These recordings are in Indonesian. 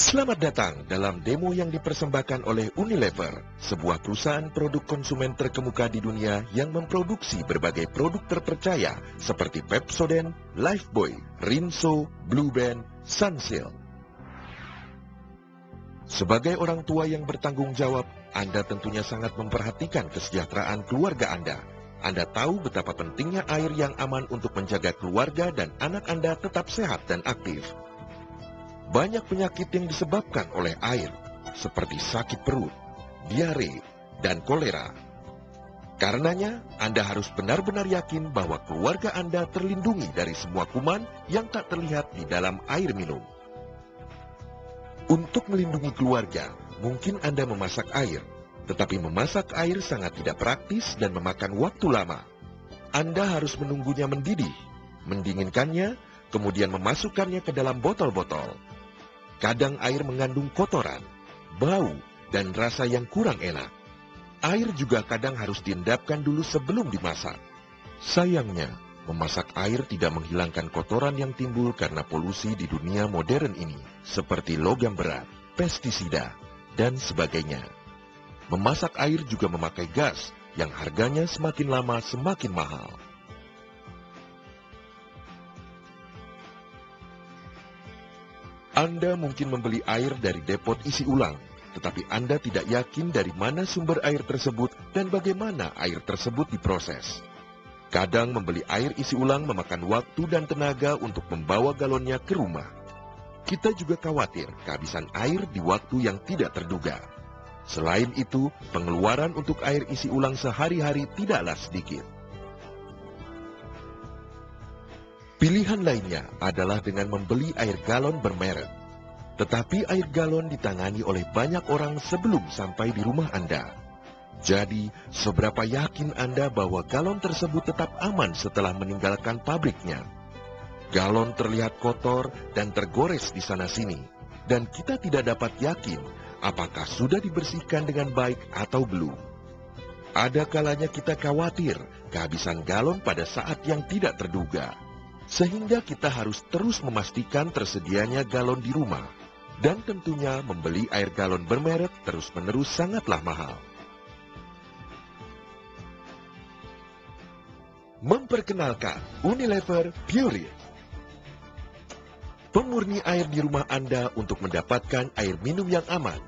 Selamat datang dalam demo yang dipersembahkan oleh Unilever, sebuah perusahaan produk konsumen terkemuka di dunia yang memproduksi berbagai produk terpercaya seperti Pepsodent, Lifebuoy, Rinso, Blue Band, Sunsilk. Sebagai orang tua yang bertanggung jawab, Anda tentunya sangat memperhatikan kesejahteraan keluarga Anda. Anda tahu betapa pentingnya air yang aman untuk menjaga keluarga dan anak Anda tetap sehat dan aktif. Banyak penyakit yang disebabkan oleh air, seperti sakit perut, diare, dan kolera. Karenanya, Anda harus benar-benar yakin bahwa keluarga Anda terlindungi dari semua kuman yang tak terlihat di dalam air minum. Untuk melindungi keluarga, mungkin Anda memasak air, tetapi memasak air sangat tidak praktis dan memakan waktu lama. Anda harus menunggunya mendidih, mendinginkannya, kemudian memasukkannya ke dalam botol-botol. Kadang air mengandung kotoran, bau, dan rasa yang kurang enak. Air juga kadang harus diendapkan dulu sebelum dimasak. Sayangnya, memasak air tidak menghilangkan kotoran yang timbul karena polusi di dunia modern ini, seperti logam berat, pestisida, dan sebagainya. Memasak air juga memakai gas, yang harganya semakin lama semakin mahal. Anda mungkin membeli air dari depot isi ulang, tetapi Anda tidak yakin dari mana sumber air tersebut dan bagaimana air tersebut diproses. Kadang membeli air isi ulang memakan waktu dan tenaga untuk membawa galonnya ke rumah. Kita juga khawatir kehabisan air di waktu yang tidak terduga. Selain itu, pengeluaran untuk air isi ulang sehari-hari tidaklah sedikit. Pilihan lainnya adalah dengan membeli air galon bermerek. Tetapi air galon ditangani oleh banyak orang sebelum sampai di rumah Anda. Jadi, seberapa yakin Anda bahwa galon tersebut tetap aman setelah meninggalkan pabriknya? Galon terlihat kotor dan tergores di sana-sini, dan kita tidak dapat yakin apakah sudah dibersihkan dengan baik atau belum. Ada kalanya kita khawatir kehabisan galon pada saat yang tidak terduga. Sehingga kita harus terus memastikan tersedianya galon di rumah. Dan tentunya membeli air galon bermerek terus-menerus sangatlah mahal. Memperkenalkan Unilever Pureit. Pemurni air di rumah Anda untuk mendapatkan air minum yang aman.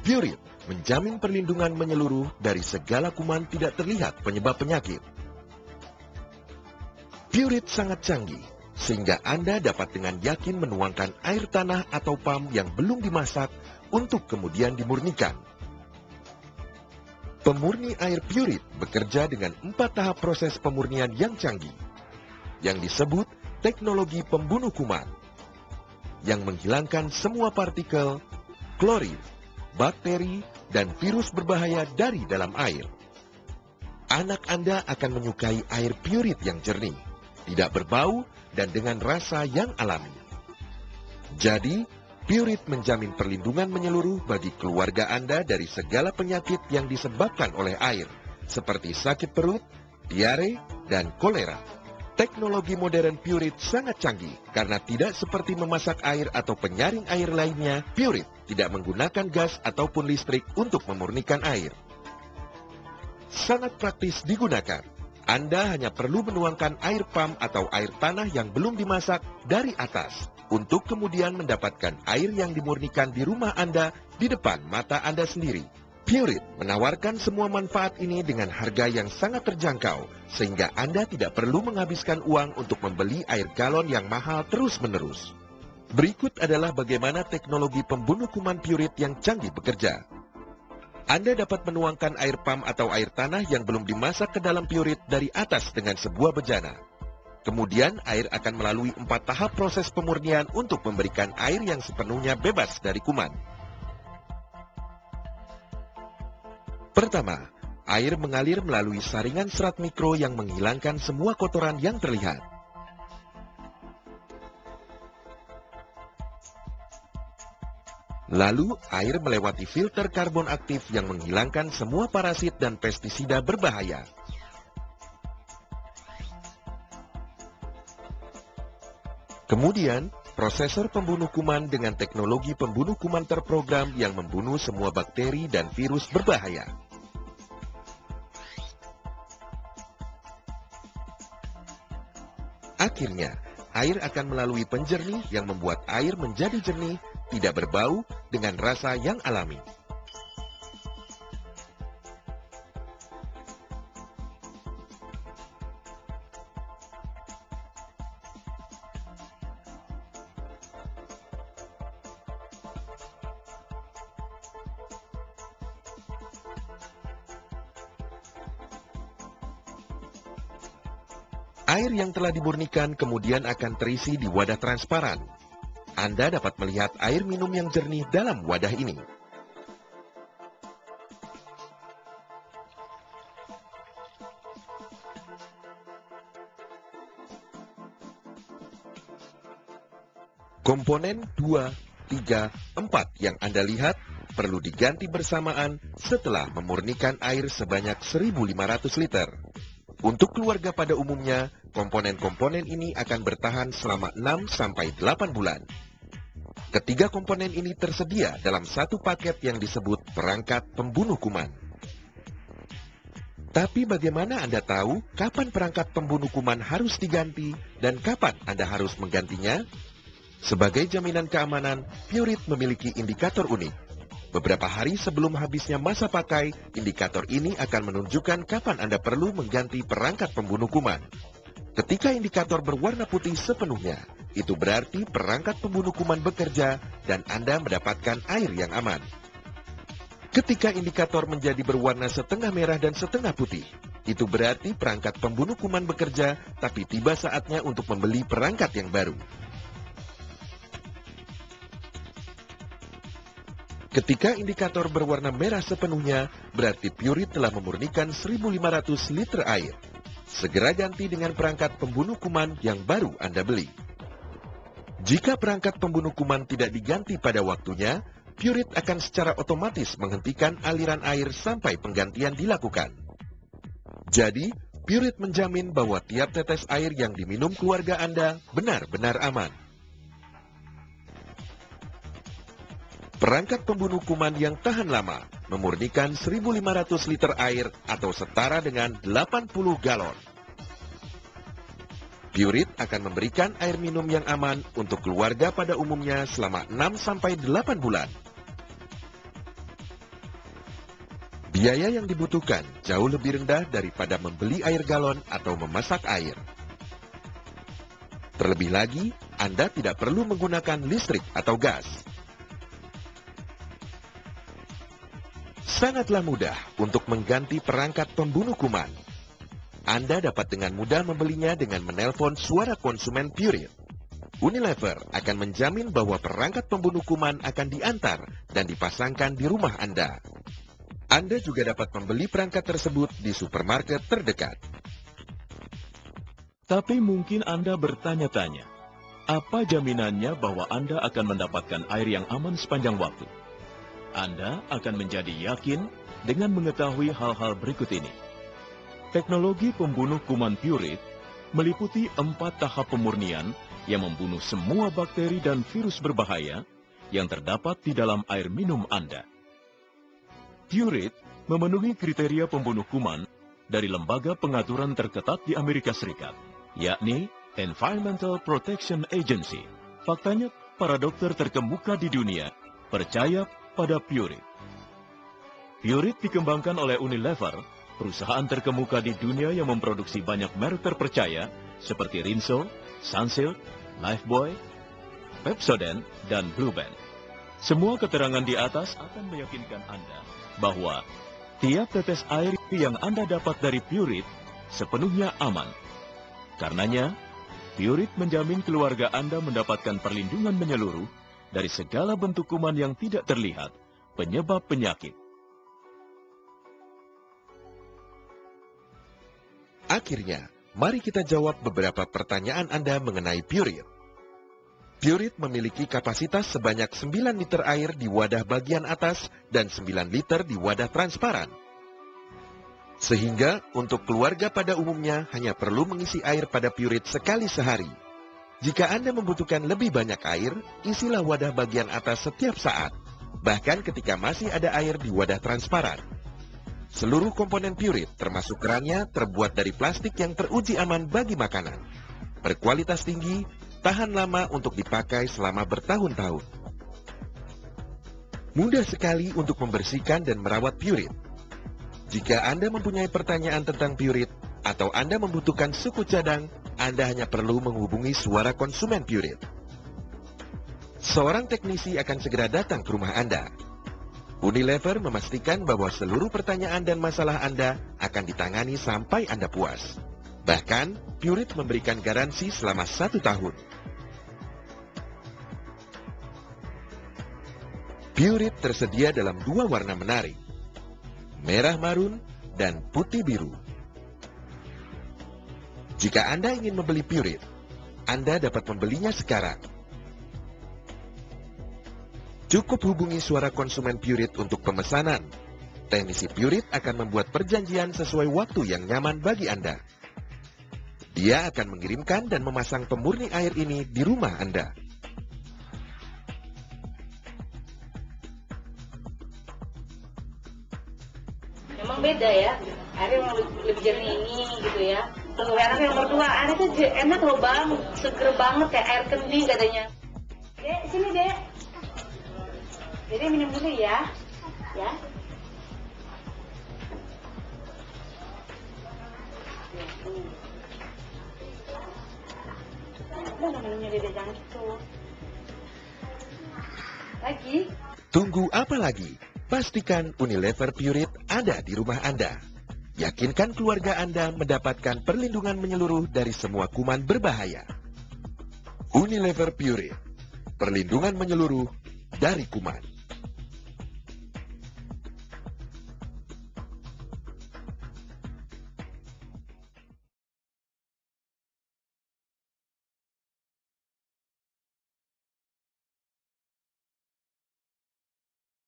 Pureit menjamin perlindungan menyeluruh dari segala kuman tidak terlihat penyebab penyakit. Pureit sangat canggih, sehingga Anda dapat dengan yakin menuangkan air tanah atau PAM yang belum dimasak untuk kemudian dimurnikan. Pemurni air Pureit bekerja dengan 4 tahap proses pemurnian yang canggih, yang disebut teknologi pembunuh kuman, yang menghilangkan semua partikel, klorin, bakteri, dan virus berbahaya dari dalam air. Anak Anda akan menyukai air Pureit yang jernih, tidak berbau, dan dengan rasa yang alami. Jadi, Pureit menjamin perlindungan menyeluruh bagi keluarga Anda dari segala penyakit yang disebabkan oleh air, seperti sakit perut, diare, dan kolera. Teknologi modern Pureit sangat canggih, karena tidak seperti memasak air atau penyaring air lainnya, Pureit tidak menggunakan gas ataupun listrik untuk memurnikan air. Sangat praktis digunakan. Anda hanya perlu menuangkan air PAM atau air tanah yang belum dimasak dari atas, untuk kemudian mendapatkan air yang dimurnikan di rumah Anda di depan mata Anda sendiri. Pureit menawarkan semua manfaat ini dengan harga yang sangat terjangkau, sehingga Anda tidak perlu menghabiskan uang untuk membeli air galon yang mahal terus-menerus. Berikut adalah bagaimana teknologi pembunuh kuman Pureit yang canggih bekerja. Anda dapat menuangkan air PAM atau air tanah yang belum dimasak ke dalam Pureit dari atas dengan sebuah bejana. Kemudian air akan melalui 4 tahap proses pemurnian untuk memberikan air yang sepenuhnya bebas dari kuman. Pertama, air mengalir melalui saringan serat mikro yang menghilangkan semua kotoran yang terlihat. Lalu, air melewati filter karbon aktif yang menghilangkan semua parasit dan pestisida berbahaya. Kemudian, prosesor pembunuh kuman dengan teknologi pembunuh kuman terprogram yang membunuh semua bakteri dan virus berbahaya. Akhirnya, air akan melalui penjernih yang membuat air menjadi jernih, tidak berbau, dengan rasa yang alami. Air yang telah dimurnikan kemudian akan terisi di wadah transparan. Anda dapat melihat air minum yang jernih dalam wadah ini. Komponen 2, 3, 4 yang Anda lihat perlu diganti bersamaan setelah memurnikan air sebanyak 1.500 liter. Untuk keluarga pada umumnya, komponen-komponen ini akan bertahan selama 6-8 bulan. Ketiga komponen ini tersedia dalam satu paket yang disebut perangkat pembunuh kuman. Tapi bagaimana Anda tahu kapan perangkat pembunuh kuman harus diganti dan kapan Anda harus menggantinya? Sebagai jaminan keamanan, Pureit memiliki indikator unik. Beberapa hari sebelum habisnya masa pakai, indikator ini akan menunjukkan kapan Anda perlu mengganti perangkat pembunuh kuman. Ketika indikator berwarna putih sepenuhnya, itu berarti perangkat pembunuh kuman bekerja dan Anda mendapatkan air yang aman. Ketika indikator menjadi berwarna setengah merah dan setengah putih, itu berarti perangkat pembunuh kuman bekerja, tapi tiba saatnya untuk membeli perangkat yang baru. Ketika indikator berwarna merah sepenuhnya, berarti Pureit telah memurnikan 1.500 liter air. Segera ganti dengan perangkat pembunuh kuman yang baru Anda beli. Jika perangkat pembunuh kuman tidak diganti pada waktunya, Pureit akan secara otomatis menghentikan aliran air sampai penggantian dilakukan. Jadi, Pureit menjamin bahwa tiap tetes air yang diminum keluarga Anda benar-benar aman. Perangkat pembunuh kuman yang tahan lama memurnikan 1.500 liter air atau setara dengan 80 galon. Pureit akan memberikan air minum yang aman untuk keluarga pada umumnya selama 6-8 bulan. Biaya yang dibutuhkan jauh lebih rendah daripada membeli air galon atau memasak air. Terlebih lagi, Anda tidak perlu menggunakan listrik atau gas. Sangatlah mudah untuk mengganti perangkat pembunuh kuman. Anda dapat dengan mudah membelinya dengan menelpon suara konsumen Pureit. Unilever akan menjamin bahwa perangkat pembunuh kuman akan diantar dan dipasangkan di rumah Anda. Anda juga dapat membeli perangkat tersebut di supermarket terdekat. Tapi mungkin Anda bertanya-tanya, apa jaminannya bahwa Anda akan mendapatkan air yang aman sepanjang waktu? Anda akan menjadi yakin dengan mengetahui hal-hal berikut ini. Teknologi pembunuh kuman Pureit meliputi 4 tahap pemurnian yang membunuh semua bakteri dan virus berbahaya yang terdapat di dalam air minum Anda. Pureit memenuhi kriteria pembunuh kuman dari lembaga pengaturan terketat di Amerika Serikat, yakni Environmental Protection Agency. Faktanya, para dokter terkemuka di dunia percaya pada Pureit. Pureit dikembangkan oleh Unilever, perusahaan terkemuka di dunia yang memproduksi banyak merek terpercaya seperti Rinso, Sunsilk, Lifebuoy, Pepsodent, dan Blueband. Semua keterangan di atas akan meyakinkan Anda bahwa tiap tetes air yang Anda dapat dari Pureit sepenuhnya aman. Karenanya, Pureit menjamin keluarga Anda mendapatkan perlindungan menyeluruh dari segala bentuk kuman yang tidak terlihat, penyebab penyakit. Akhirnya, mari kita jawab beberapa pertanyaan Anda mengenai Pureit. Pureit memiliki kapasitas sebanyak 9 liter air di wadah bagian atas dan 9 liter di wadah transparan. Sehingga untuk keluarga pada umumnya hanya perlu mengisi air pada Pureit sekali sehari. Jika Anda membutuhkan lebih banyak air, isilah wadah bagian atas setiap saat, bahkan ketika masih ada air di wadah transparan. Seluruh komponen Pureit, termasuk kerannya, terbuat dari plastik yang teruji aman bagi makanan. Berkualitas tinggi, tahan lama untuk dipakai selama bertahun-tahun. Mudah sekali untuk membersihkan dan merawat Pureit. Jika Anda mempunyai pertanyaan tentang Pureit, atau Anda membutuhkan suku cadang, Anda hanya perlu menghubungi Suara Konsumen Pureit. Seorang teknisi akan segera datang ke rumah Anda. Unilever memastikan bahwa seluruh pertanyaan dan masalah Anda akan ditangani sampai Anda puas. Bahkan, Pureit memberikan garansi selama 1 tahun. Pureit tersedia dalam 2 warna menarik, merah marun dan putih biru. Jika Anda ingin membeli Pureit, Anda dapat membelinya sekarang. Cukup hubungi Suara Konsumen Pureit untuk pemesanan. Teknisi Pureit akan membuat perjanjian sesuai waktu yang nyaman bagi Anda. Dia akan mengirimkan dan memasang pemurni air ini di rumah Anda. Memang beda ya, airnya memang lebih jernih ini gitu ya. Terus anak yang berdua, airnya tuh enak loh bang, seger banget kayak air kendi katanya. Dek, sini dek. Jadi minum dulu ya, ya. Udah minumnya dede jangan gitu. Lagi. Tunggu apa lagi? Pastikan Unilever Pureit ada di rumah Anda. Yakinkan keluarga Anda mendapatkan perlindungan menyeluruh dari semua kuman berbahaya. Unilever Pureit, perlindungan menyeluruh dari kuman.